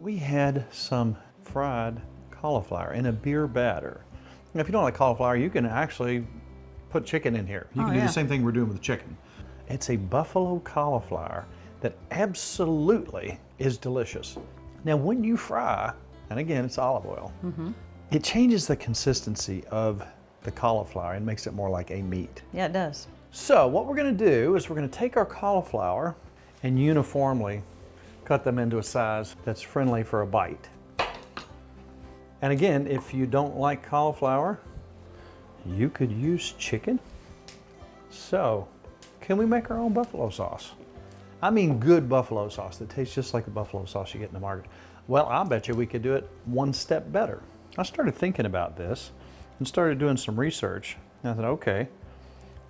we had some fried cauliflower in a beer batter. Now, if you don't like cauliflower, you can actually put chicken in here. You can do the same thing we're doing with the chicken. It's a buffalo cauliflower that absolutely is delicious. Now, when you fry, and again, it's olive oil, it changes the consistency of the cauliflower and makes it more like a meat. Yeah, it does. So what we're going to do is we're going to take our cauliflower and uniformly cut them into a size that's friendly for a bite. And again, if you don't like cauliflower, you could use chicken. So, can we make our own buffalo sauce? I mean good buffalo sauce that tastes just like the buffalo sauce you get in the market. Well, I bet you we could do it one step better. I started thinking about this and started doing some research. And I thought, okay,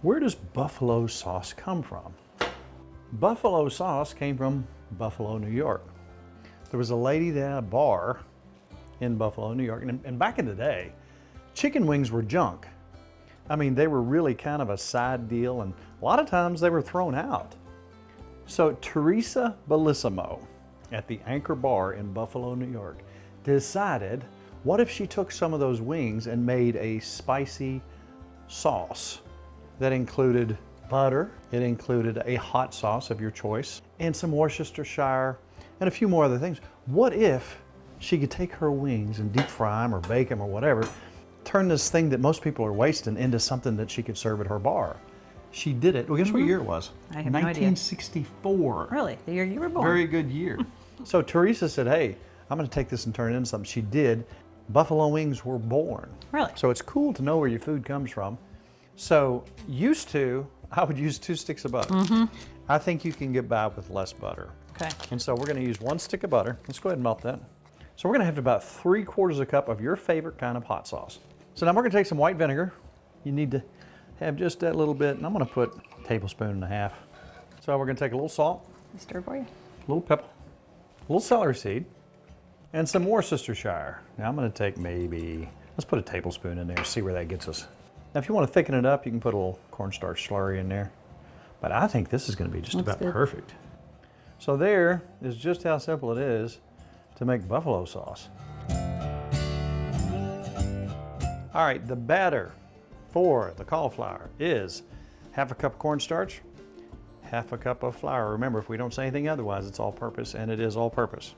where does buffalo sauce come from? Buffalo sauce came from Buffalo, New York. There was a lady that had a bar in Buffalo, New York, and back in the day, chicken wings were junk. I mean, they were really kind of a side deal, and a lot of times they were thrown out. So Teresa Bellissimo at the Anchor Bar in Buffalo, New York, decided, what if she took some of those wings and made a spicy sauce that included butter, it included a hot sauce of your choice, and some Worcestershire, and a few more other things. What if she could take her wings and deep fry them or bake them or whatever, turn this thing that most people are wasting into something that she could serve at her bar? She did it. Well, guess what year it was? I have no idea. 1964. Really? The year you were born? Very good year. So Teresa said, hey, I'm going to take this and turn it into something. She did. Buffalo wings were born. Really? So it's cool to know where your food comes from. So used to, I would use 2 sticks of butter. I think you can get by with less butter. Okay. And so we're going to use 1 stick of butter. Let's go ahead and melt that. So we're going to have about 3/4 a cup of your favorite kind of hot sauce. So now we're going to take some white vinegar. You need to have just that little bit, and I'm going to put a tablespoon and a half. So we're going to take a little salt, Stir for you. a little pepper, a little celery seed, and some Worcestershire. Now I'm going to take maybe, let's put a tablespoon in there, see where that gets us. Now if you want to thicken it up, you can put a little cornstarch slurry in there. But I think this is going to be just about perfect. So there is just how simple it is to make buffalo sauce. All right, the batter for the cauliflower is 1/2 cup cornstarch, 1/2 cup of flour. Remember, if we don't say anything otherwise, it's all purpose, and it is all purpose.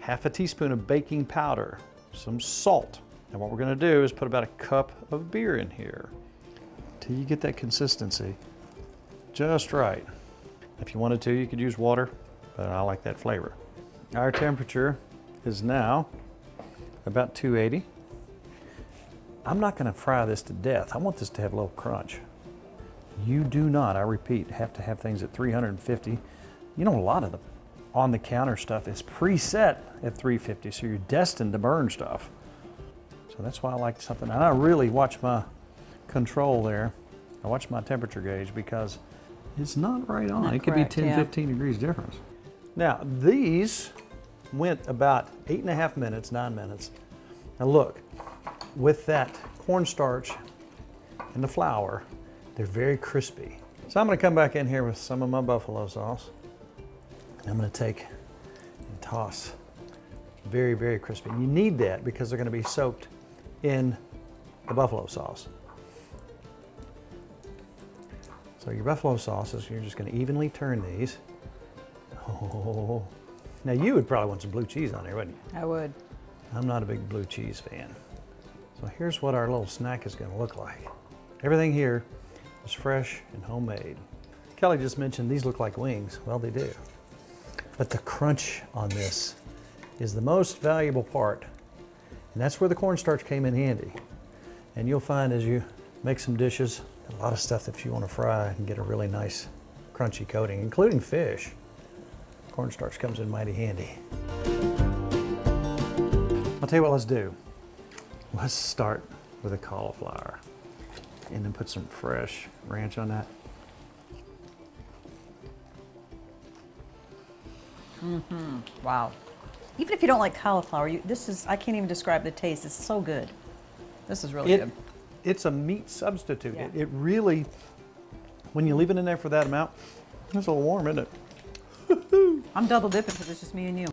1/2 teaspoon of baking powder, some salt. And what we're going to do is put about 1 cup of beer in here till you get that consistency just right. If you wanted to, you could use water, but I like that flavor. Our temperature is now about 280. I'm not going to fry this to death. I want this to have a little crunch. You do not, I repeat, have to have things at 350. You know, a lot of the on-the-counter stuff is preset at 350, so you're destined to burn stuff. So that's why I like something. And I really watch my control there. I watch my temperature gauge because it's not right on. Not it could be correct, 10, 15 degrees difference. Now, these went about 8.5 minutes, 9 minutes. Now look, with that cornstarch and the flour, they're very crispy. So I'm going to come back in here with some of my buffalo sauce. I'm going to take and toss. Very, very crispy. You need that because they're going to be soaked in the buffalo sauce. So your buffalo sauces, you're just going to evenly turn these. Oh, now you would probably want some blue cheese on there, wouldn't you? I would. I'm not a big blue cheese fan. So here's what our little snack is going to look like. Everything here is fresh and homemade. Kelly just mentioned these look like wings. Well, they do. But the crunch on this is the most valuable part. And that's where the cornstarch came in handy. And you'll find as you make some dishes, a lot of stuff that if you want to fry and get a really nice crunchy coating, including fish, cornstarch comes in mighty handy. I'll tell you what, let's do. Let's start with a cauliflower and then put some fresh ranch on that. Wow. Even if you don't like cauliflower, I can't even describe the taste. It's so good. This is really good. It's a meat substitute. Yeah. It really, when you leave it in there for that amount, it's a little warm, isn't it? I'm double dipping because it's just me and you.